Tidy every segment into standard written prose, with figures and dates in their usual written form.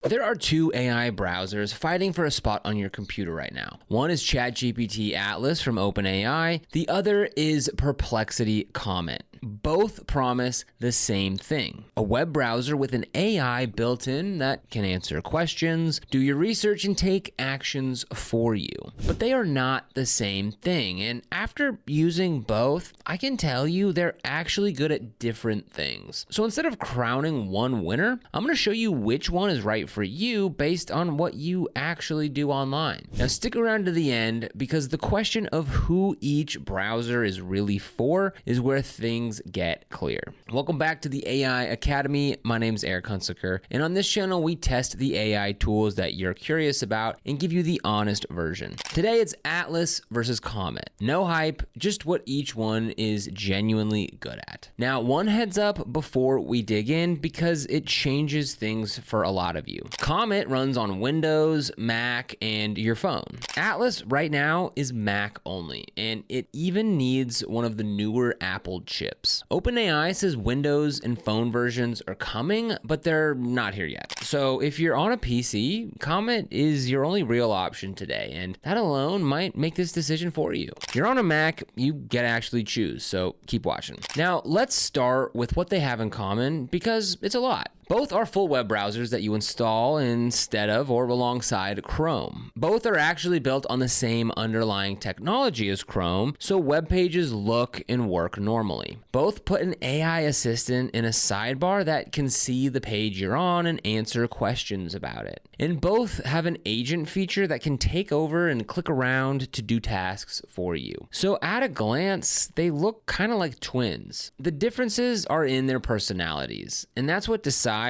There are two AI browsers fighting for a spot on your computer right now. One is ChatGPT Atlas from OpenAI. The other is Perplexity Comet. Both promise the same thing: a web browser with an AI built in that can answer questions, do your research, and take actions for you. But they are not the same thing, and after using both, I can tell you they're actually good at different things. So instead of crowning one winner, I'm going to show you which one is right for you based on what you actually do online. Now stick around to the end, because the question of who each browser is really for is where things get clear. Welcome back to the AI Academy. My name's Eric Hunsaker, and on this channel we test the AI tools that you're curious about and give you the honest version. Today it's Atlas versus Comet. No hype, just what each one is genuinely good at. Now, one heads up before we dig in, because it changes things for a lot of you. Comet runs on Windows, Mac, and your phone. Atlas right now is Mac only, and it even needs one of the newer Apple chips. OpenAI says Windows and phone versions are coming, but they're not here yet. So if you're on a PC, Comet is your only real option today, and that alone might make this decision for you. If you're on a Mac, you get to actually choose, so keep watching. Now, let's start with what they have in common, because it's a lot. Both are full web browsers that you install instead of or alongside Chrome. Both are actually built on the same underlying technology as Chrome, so web pages look and work normally. Both put an AI assistant in a sidebar that can see the page you're on and answer questions about it. And both have an agent feature that can take over and click around to do tasks for you. So at a glance, they look kind of like twins. The differences are in their personalities, and that's what decides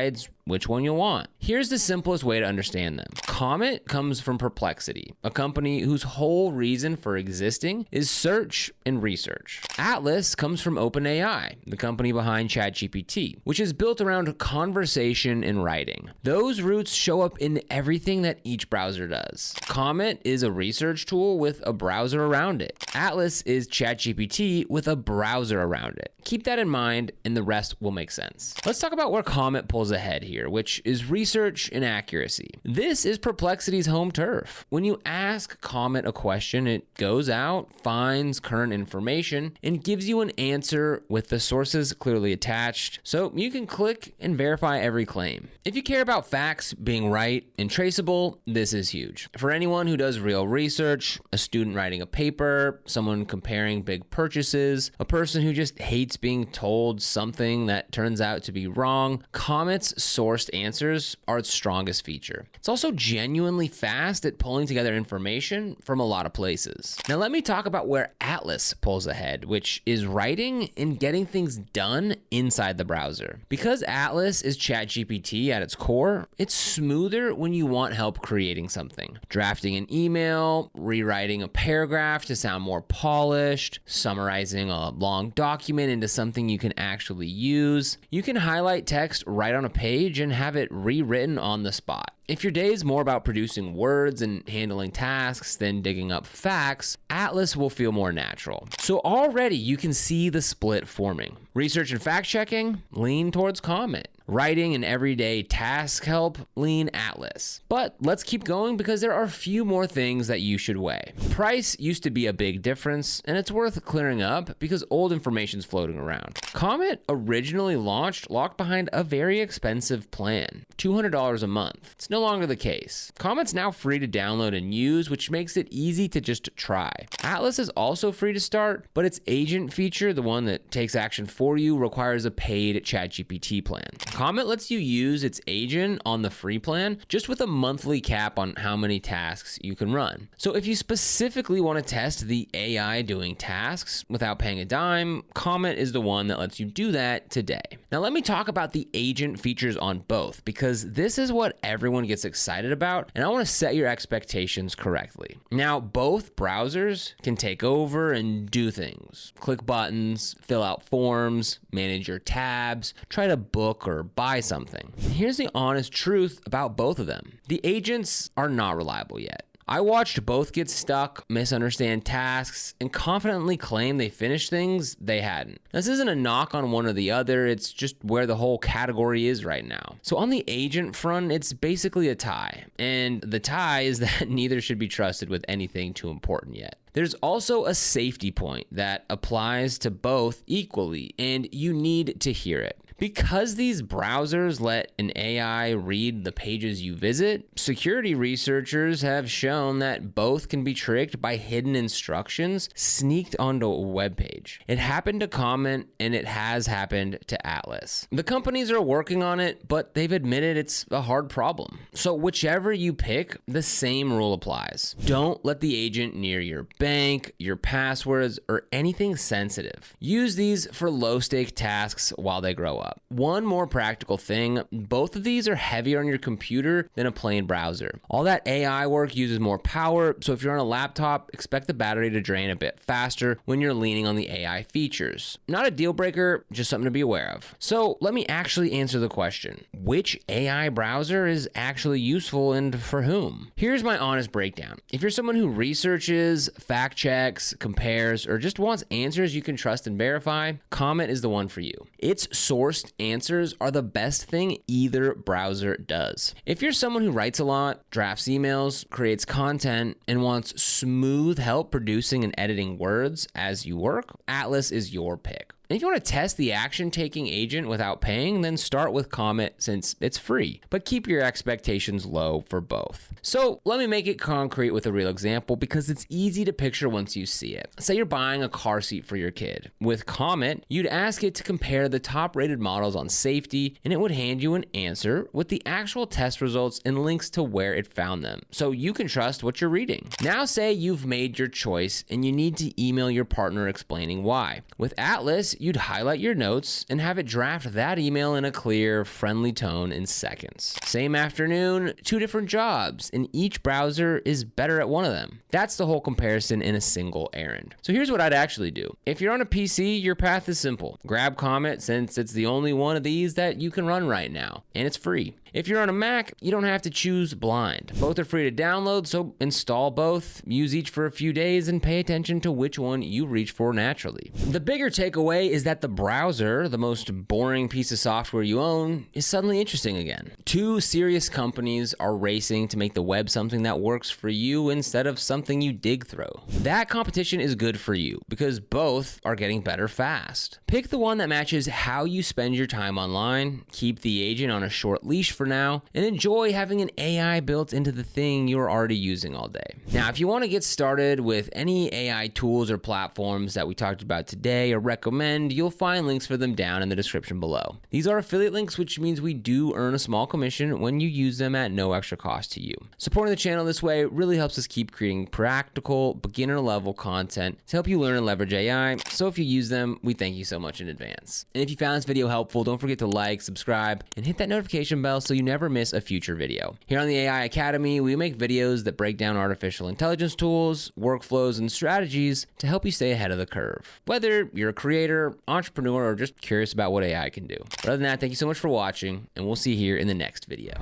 which one you'll want. Here's the simplest way to understand them. Comet comes from Perplexity, a company whose whole reason for existing is search and research. Atlas comes from OpenAI, the company behind ChatGPT, which is built around conversation and writing. Those roots show up in everything that each browser does. Comet is a research tool with a browser around it. Atlas is ChatGPT with a browser around it. Keep that in mind, and the rest will make sense. Let's talk about where Comet pulls ahead here, which is research and accuracy. This is Perplexity's home turf. When you ask Comet a question, it goes out, finds current information, and gives you an answer with the sources clearly attached, so you can click and verify every claim. If you care about facts being right and traceable, this is huge. For anyone who does real research, a student writing a paper, someone comparing big purchases, a person who just hates being told something that turns out to be wrong, Comet's sourced answers are its strongest feature. It's also genuinely fast at pulling together information from a lot of places. Now let me talk about where Atlas pulls ahead, which is writing and getting things done inside the browser. Because Atlas is ChatGPT at its core, it's smoother when you want help creating something. Drafting an email, rewriting a paragraph to sound more polished, summarizing a long document into something you can actually use. You can highlight text right on a page and have it rewritten on the spot. If your day is more about producing words and handling tasks than digging up facts, Atlas will feel more natural. So already you can see the split forming. Research and fact checking, lean towards Comet. Writing and everyday task help, lean Atlas. But let's keep going, because there are a few more things that you should weigh. Price used to be a big difference, and it's worth clearing up because old information's floating around. Comet originally launched locked behind a very expensive plan, $200 a month. It's no longer the case. Comet's now free to download and use, which makes it easy to just try. Atlas is also free to start, but its agent feature, the one that takes action for you, requires a paid ChatGPT plan. Comet lets you use its agent on the free plan, just with a monthly cap on how many tasks you can run. So if you specifically want to test the AI doing tasks without paying a dime, Comet is the one that lets you do that today. Now let me talk about the agent features on both, because this is what everyone gets excited about, and I want to set your expectations correctly. Now, both browsers can take over and do things. Click buttons, fill out forms, manage your tabs, try to book or buy something. Here's the honest truth about both of them. The agents are not reliable yet. I watched both get stuck, misunderstand tasks, and confidently claim they finished things they hadn't. This isn't a knock on one or the other, it's just where the whole category is right now. So on the agent front, it's basically a tie. And the tie is that neither should be trusted with anything too important yet. There's also a safety point that applies to both equally, and you need to hear it. Because these browsers let an AI read the pages you visit, security researchers have shown that both can be tricked by hidden instructions sneaked onto a web page. It happened to Comet, and it has happened to Atlas. The companies are working on it, but they've admitted it's a hard problem. So whichever you pick, the same rule applies. Don't let the agent near your bank, your passwords, or anything sensitive. Use these for low-stake tasks while they grow up. One more practical thing, both of these are heavier on your computer than a plain browser. All that AI work uses more power, so if you're on a laptop, expect the battery to drain a bit faster when you're leaning on the AI features. Not a deal breaker, just something to be aware of. So let me actually answer the question. Which AI browser is actually useful and for whom? Here's my honest breakdown. If you're someone who researches, fact checks, compares, or just wants answers you can trust and verify, Comet is the one for you. Its sourced answers are the best thing either browser does. If you're someone who writes a lot, drafts emails, creates content, and wants smooth help producing and editing words as you work, Atlas is your pick. And if you want to test the action-taking agent without paying, then start with Comet since it's free, but keep your expectations low for both. So let me make it concrete with a real example because it's easy to picture once you see it. Say you're buying a car seat for your kid. With Comet, you'd ask it to compare the top-rated models on safety, and it would hand you an answer with the actual test results and links to where it found them, so you can trust what you're reading. Now say you've made your choice and you need to email your partner explaining why. With Atlas, you'd highlight your notes and have it draft that email in a clear, friendly tone in seconds. Same afternoon, 2 different jobs, and each browser is better at one of them. That's the whole comparison in a single errand. So here's what I'd actually do. If you're on a PC, your path is simple. Grab Comet since it's the only one of these that you can run right now, and it's free. If you're on a Mac, you don't have to choose blind. Both are free to download, so install both, use each for a few days, and pay attention to which one you reach for naturally. The bigger takeaway is that the browser, the most boring piece of software you own, is suddenly interesting again. 2 serious companies are racing to make the web something that works for you instead of something you dig through. That competition is good for you because both are getting better fast. Pick the one that matches how you spend your time online, keep the agent on a short leash for now, and enjoy having an AI built into the thing you're already using all day. Now, if you want to get started with any AI tools or platforms that we talked about today or recommend, you'll find links for them down in the description below. These are affiliate links, which means we do earn a small commission when you use them at no extra cost to you. Supporting the channel this way really helps us keep creating practical, beginner-level content to help you learn and leverage AI, so if you use them, we thank you so much in advance. And if you found this video helpful, don't forget to like, subscribe, and hit that notification bell so you never miss a future video. Here on the AI Academy, we make videos that break down artificial intelligence tools, workflows, and strategies to help you stay ahead of the curve. Whether you're a creator, entrepreneur, or just curious about what AI can do. But other than that, thank you so much for watching, and we'll see you here in the next video.